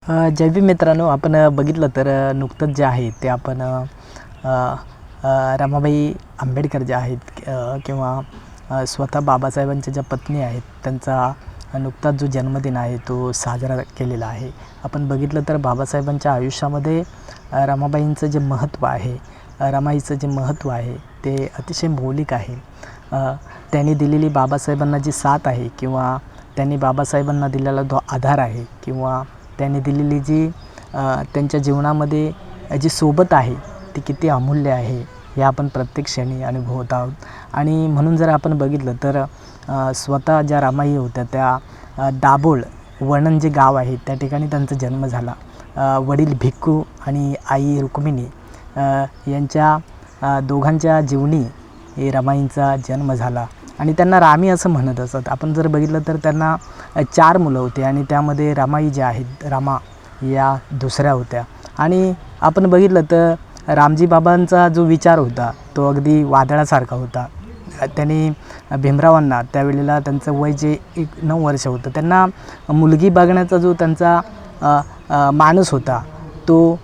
जय भीम मित्रांनो, आपण बघितलं तर नुकतंच जे आहे ते आपण अ, रमाबाई आंबेडकर जे आहेत किंवा स्वतः बाबासाहेबांच्या ज्या पत्नी आहेत त्यांचा नुकताच जो जन्मदिन आहे तो साजरा केलेला आहे. आपण बघितलं तर बाबासाहेबांच्या आयुष्यामध्ये रमाबाईंचं जे महत्त्व आहे, रमाईचं जे महत्त्व आहे ते अतिशय मौलिक आहे. त्यांनी दिलेली बाबासाहेबांना जी साथ आहे किंवा त्यांनी बाबासाहेबांना दिलेला जो आधार आहे किंवा त्यांनी दिलेली जी त्यांच्या जीवनामध्ये जी सोबत आहे ती किती अमूल्य आहे हे आपण प्रत्येक क्षणी अनुभवत आहोत. आणि म्हणून जर आपण बघितलं तर स्वतः ज्या रमाई होत्या त्या दाभोळ वणन जे गाव आहे त्या ठिकाणी त्यांचा जन्म झाला. वडील भिक्खू आणि आई रुक्मिणी यांच्या दोघांच्या जीवनी हे रमाईंचा जन्म झाला आणि त्यांना रामी असं म्हणत असत. आपण जर बघितलं तर त्यांना 4 मुलं होते आणि त्यामध्ये रमाई ज्या आहेत रमा या दुसऱ्या होत्या. आणि आपण बघितलं तर रामजी बाबांचा जो विचार होता तो अगदी वादळासारखा होता. त्यांनी भीमरावांना त्यावेळेला त्यांचं वय जे 9 वर्ष होतं त्यांना मुलगी बघण्याचा जो त्यांचा मानस होता तो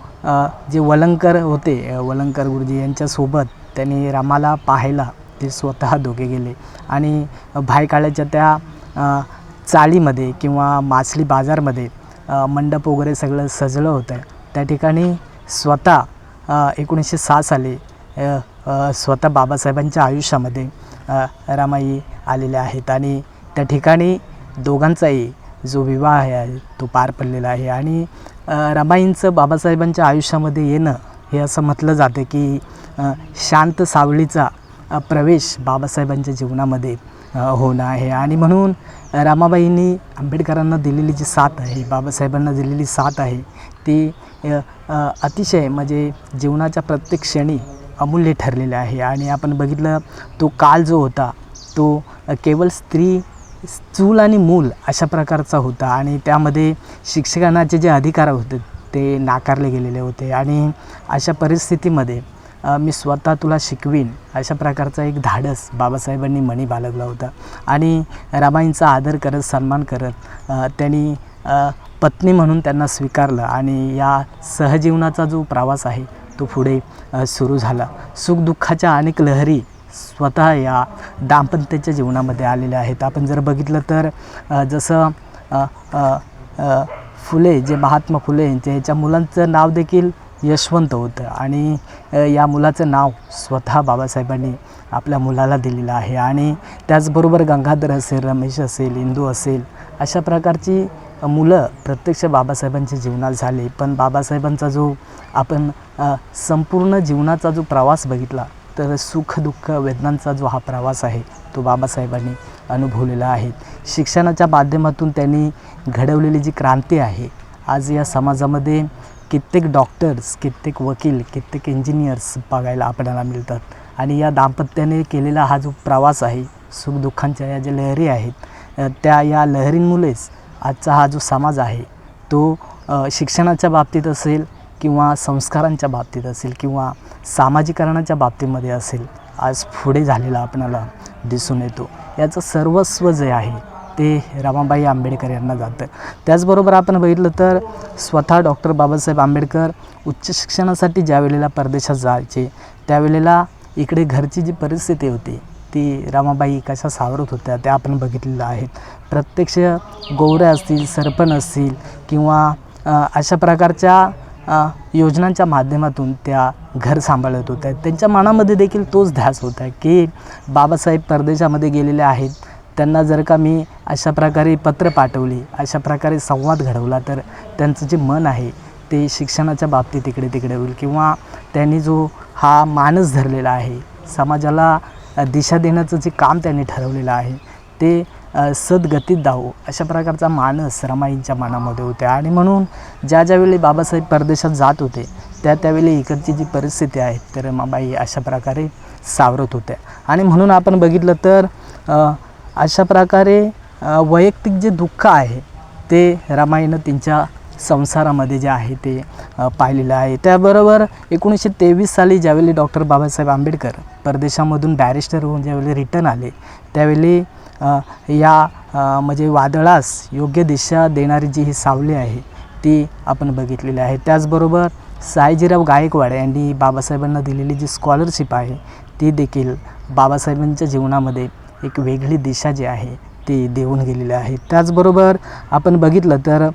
जे वलंकर होते वलंकर गुरुजी यांच्यासोबत त्यांनी रामाला पाहायला ते स्वतः दोघे गेले आणि भायकाळ्याच्या त्या चाळीमध्ये किंवा मासळी बाजारमध्ये मंडप वगैरे सगळं सजलं होतं. त्या ठिकाणी स्वतः 1906 साली स्वतः बाबासाहेबांच्या आयुष्यामध्ये रमाई आलेल्या आहेत आणि त्या ठिकाणी दोघांचाही जो विवाह आहे तो पार पडलेला आहे. आणि रमाईंचं बाबासाहेबांच्या आयुष्यामध्ये येणं हे असं म्हटलं जातं की शांत सावलीचा प्रवेश बाबासाहेबांच्या जीवनामध्ये होणं आहे. आणि म्हणून रमाबाईंनी आंबेडकरांना दिलेली जी साथ आहे बाबासाहेबांना दिलेली साथ आहे ती अतिशय म्हणजे जीवनाच्या प्रत्येक क्षणी अमूल्य ठरलेले आहे. आणि आपण बघितलं तो काळ जो होता तो केवळ स्त्री चूल आणि मूल अशा प्रकारचा होता आणि त्यामध्ये शिक्षणाचे जे अधिकार होते ते नाकारले गेलेले होते. आणि अशा परिस्थितीमध्ये मी स्वतः तुला शिकवीन अशा प्रकारचा एक धाडस बाबासाहेबांनी मनी बाळगला होता. आणि रमाईंचा आदर करत सन्मान करत त्यांनी पत्नी म्हणून त्यांना स्वीकारलं आणि या सहजीवनाचा जो प्रवास आहे तो पुढे सुरू झाला. सुखदुःखाच्या अनेक लहरी स्वतः या दाम्पत्याच्या जीवनामध्ये आलेल्या आहेत. आपण जर बघितलं तर जसं फुले जे महात्मा फुले यांच्या मुलांचं नाव देखील यशवंत होतं आणि या मुलाचं नाव स्वतः बाबासाहेबांनी आपल्या मुलाला दिलेलं आहे. आणि त्याचबरोबर गंगाधर असेल, रमेश असेल, इंदू असेल अशा प्रकारची मुलं प्रत्यक्ष बाबासाहेबांच्या जीवनात झाले. पण बाबासाहेबांचा जो आपण संपूर्ण जीवनाचा जो प्रवास बघितला तर सुख दुःख वेदनांचा जो हा प्रवास आहे तो बाबासाहेबांनी अनुभवलेला आहे. शिक्षणाच्या माध्यमातून त्यांनी घडवलेली जी क्रांती आहे आज या समाजामध्ये कित्येक डॉक्टर्स, कित्येक वकील, कित्येक इंजिनियर्स बघायला आपल्याला मिळतात. आणि या दाम्पत्याने केलेला हा जो प्रवास आहे सुखदुःखांच्या या ज्या लहरी आहेत त्या या लहरींमुळेच आजचा हा जो समाज आहे तो शिक्षणाच्या बाबतीत असेल किंवा संस्कारांच्या बाबतीत असेल किंवा सामाजिकरणाच्या बाबतीमध्ये असेल आज पुढे झालेला आपल्याला दिसून येतो. याचं सर्वस्व जे आहे ते रमाबाई आंबेडकर यांना जातं. त्याचबरोबर आपण बघितलं तर स्वतः डॉक्टर बाबासाहेब आंबेडकर उच्च शिक्षणासाठी ज्या वेळेला परदेशात जायचे त्यावेळेला इकडे घरची जी परिस्थिती होती ती रमाबाई कशा सावरत होत्या त्या आपण बघितलेलं आहेत. प्रत्यक्ष गौऱ्या असतील, सरपण असतील किंवा अशा प्रकारच्या योजनांच्या माध्यमातून त्या घर सांभाळत होत्या. त्यांच्या मनामध्ये देखील तोच ध्यास होता की बाबासाहेब परदेशामध्ये गेलेले आहेत, त्यांना जर का मी अशा प्रकारे पत्र पाठवली, अशा प्रकारे संवाद घडवला तर त्यांचं जे मन आहे ते शिक्षणाच्या बाबतीत इकडे होईल किंवा त्यांनी जो हा मानस धरलेला आहे समाजाला दिशा देण्याचं जे काम त्यांनी ठरवलेलं आहे ते सद्गतीत जावो अशा प्रकारचा मानस रमाईंच्या मनामध्ये होत्या. आणि म्हणून ज्यावेळी बाबासाहेब परदेशात जात होते त्यावेळी इकडची जी परिस्थिती आहे तर रमाबाई अशा प्रकारे सावरत होत्या. आणि म्हणून आपण बघितलं तर अशा प्रकारे वैयक्तिक जे दुःख आहे ते रमाईनं त्यांच्या संसारामध्ये जे आहे ते पाहिलेलं आहे. त्याबरोबर 1923 साली ज्यावेळी डॉक्टर बाबासाहेब आंबेडकर परदेशामधून बॅरिस्टर होऊन ज्यावेळी रिटर्न आले त्यावेळी या म्हणजे वादळास योग्य दिशा देणारी जी ही सावली आहे ती आपण बघितलेली आहे. त्याचबरोबर सयाजीराव गायकवाड यांनी बाबासाहेबांना दिलेली जी स्कॉलरशिप आहे ती देखील बाबासाहेबांच्या जीवनामध्ये एक वेगळी दिशा जी आहे ती देऊन गेलेली आहे. त्याचबरोबर आपण बघितलं तर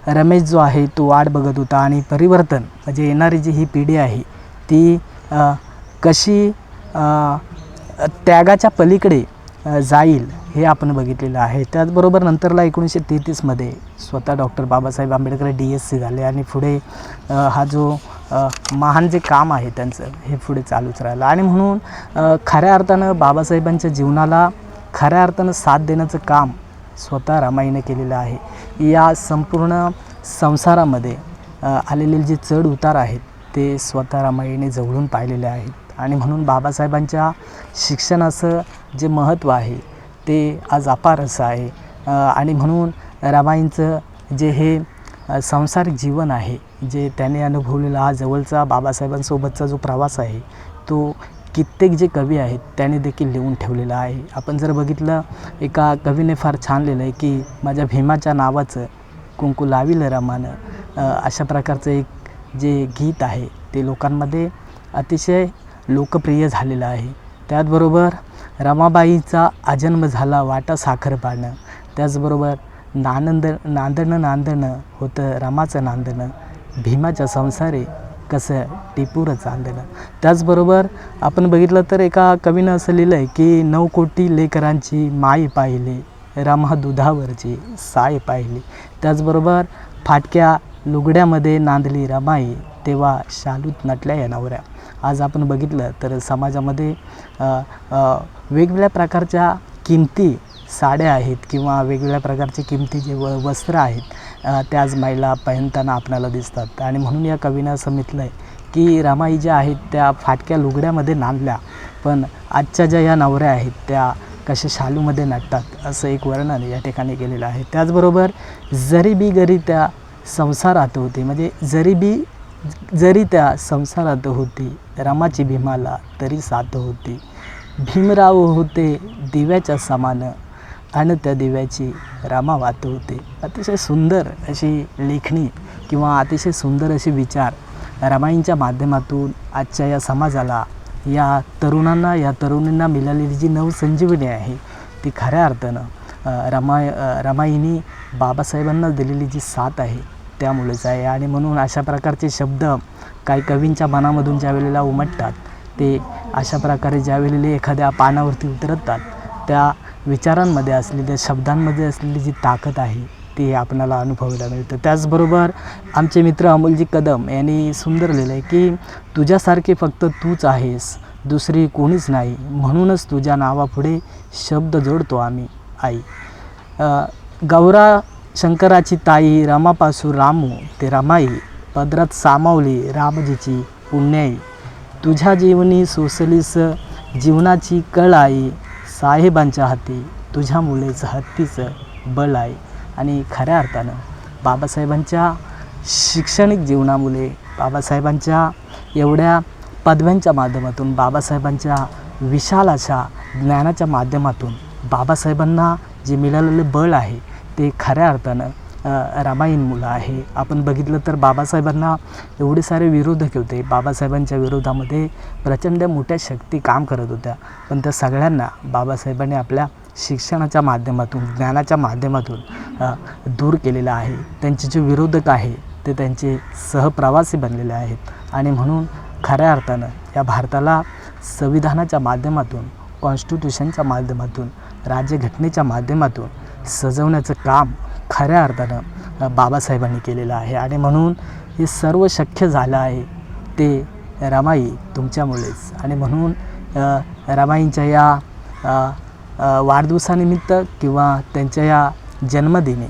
रमेश जो आहे तो वाट बघत होता आणि परिवर्तन म्हणजे येणारी जी ही पिढी आहे ती कशी त्यागाच्या पलीकडे जाईल हे आपण बघितलेलं आहे. त्याचबरोबर नंतरला 1933मध्ये स्वतः डॉक्टर बाबासाहेब आंबेडकर DSc झाले आणि पुढे हा जो महान जे काम आहे त्यांचं हे पुढे चालूच राहिलं. आणि म्हणून खऱ्या अर्थानं बाबासाहेबांच्या जीवनाला खऱ्या अर्थानं साथ देण्याचं काम स्वतः रमाईनं केलेलं आहे. या संपूर्ण संसारामध्ये आलेले जे चढ उतार आहेत ते स्वतः रमाईने जवळून पाहिलेले आहेत. आणि म्हणून बाबासाहेबांच्या शिक्षणाचं जे महत्त्व आहे ते आज अपार असं आहे. आणि म्हणून रमाईंचं जे हे सांसारिक जीवन आहे जे त्याने अनुभवलेला हा जवळचा बाबासाहेबांसोबतचा जो प्रवास आहे तो कित्येक जे कवी आहेत त्याने देखील लिहून ठेवलेला आहे. आपण जर बघितलं एका कवीने फार छान लिहिलं आहे की माझ्या भीमाच्या नावाचं कुंकू लाविलं रमानं. अशा प्रकारचं एक जे गीत आहे ते लोकांमध्ये अतिशय लोकप्रिय झालेलं आहे. त्याचबरोबर रमाबाईचा अजन्म झाला वाटा साखरपानं. त्याचबरोबर नांदणं होतं रमाचं नांदणं, भीमाच्या संसारे कसं टिपूर चांदणं. त्याचबरोबर आपण बघितलं तर एका कवीनं असं लिहिलं आहे की 9 कोटी लेकरांची माई पाहिली, रमा दुधावरची साय पाहिली. त्याचबरोबर फाटक्या लुगड्यामध्ये नांदली रमाई, तेव्हा शालूत नटल्या या नवऱ्या. आज आपण बघितलं तर समाजामध्ये वेगवेगळ्या प्रकारच्या किमती साड्या आहेत किंवा वेगवेगळ्या प्रकारचे किमती जे वस्त्र आहेत ते आज महिला पहिनताना आपल्याला दिसतात. आणि म्हणून या कवीनं असं म्हटलं आहे की रमाई ज्या आहेत त्या फाटक्या लुगड्यामध्ये नांदल्या, पण आजच्या ज्या या नवऱ्या आहेत त्या कशा शालूमध्ये नटतात असं एक वर्णन या ठिकाणी केलेलं आहे. त्याचबरोबर जरी त्या संसारात होती, म्हणजे जरी त्या संसारात होती, रमाची भीमाला तरी साथ होती. भीमराव होते दिव्याच्या समान, आणि त्या दिव्याची रमा वात होते. अतिशय सुंदर अशी लेखणी किंवा अतिशय सुंदर असे विचार रमाईंच्या माध्यमातून आजच्या या समाजाला, या तरुणांना, या तरुणींना मिळालेली जी नवसंजीवनी आहे ती खऱ्या अर्थानं रमाईंनी बाबासाहेबांना दिलेली जी साथ आहे त्यामुळेच आहे. आणि म्हणून अशा प्रकारचे शब्द काही कवींच्या मनामधून ज्या वेळेला उमटतात ते अशा प्रकारे ज्या वेळेला एखाद्या पानावरती उतरतात त्या विचारांमध्ये असलेल्या शब्दांमध्ये असलेली जी ताकद आहे ती आपल्याला अनुभवायला मिळतं. त्याचबरोबर आमचे मित्र अमोलजी कदम यांनी सुंदर लिहिलं आहे की तुझ्यासारखे फक्त तूच आहेस, दुसरी कोणीच नाही, म्हणूनच तुझ्या नावापुढे शब्द जोडतो आम्ही आई. गौरा शंकराची ताई, रमापासून रामू ते रमाई, पदरात सामावली रामजीची पुण्याई. तुझ्या जीवनी सोसलीस जीवनाची कळ आई, साहेबांच्या हाती तुझ्यामुळेच हत्तीचं बळ आहे. आणि खऱ्या अर्थानं बाबासाहेबांच्या शैक्षणिक जीवनामुळे, बाबासाहेबांच्या एवढ्या पदव्यांच्या माध्यमातून, बाबासाहेबांच्या विशाल अशा ज्ञानाच्या माध्यमातून बाबासाहेबांना जे मिळालेलं बळ आहे ते खऱ्या अर्थानं रमाईंमुळं आहे. आपण बघितलं तर बाबासाहेबांना एवढे सारे विरोधक होते, बाबासाहेबांच्या विरोधामध्ये प्रचंड मोठ्या शक्ती काम करत होत्या, पण त्या सगळ्यांना बाबासाहेबांनी आपल्या शिक्षणाच्या माध्यमातून, ज्ञानाच्या माध्यमातून दूर केलेलं आहे. त्यांचे जे विरोधक आहे ते त्यांचे सहप्रवासी बनलेले आहेत. आणि म्हणून खऱ्या अर्थानं या भारताला संविधानाच्या माध्यमातून, कॉन्स्टिट्यूशनच्या माध्यमातून, राज्यघटनेच्या माध्यमातून सजवण्याचं काम खऱ्या अर्थानं बाबासाहेबांनी केलेलं आहे. आणि म्हणून हे सर्व शक्य झालं आहे ते रमाई तुमच्यामुळेच. आणि म्हणून रमाईंच्या या वाढदिवसानिमित्त किंवा त्यांच्या या जन्मदिनी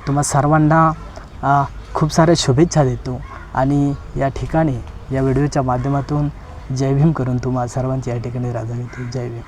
तुम्हा सर्वांना खूप साऱ्या शुभेच्छा देतो. आणि या ठिकाणी या व्हिडिओच्या माध्यमातून जय भीम करून तुम्हा सर्वांची या ठिकाणी रजा घेतो. जय भीम.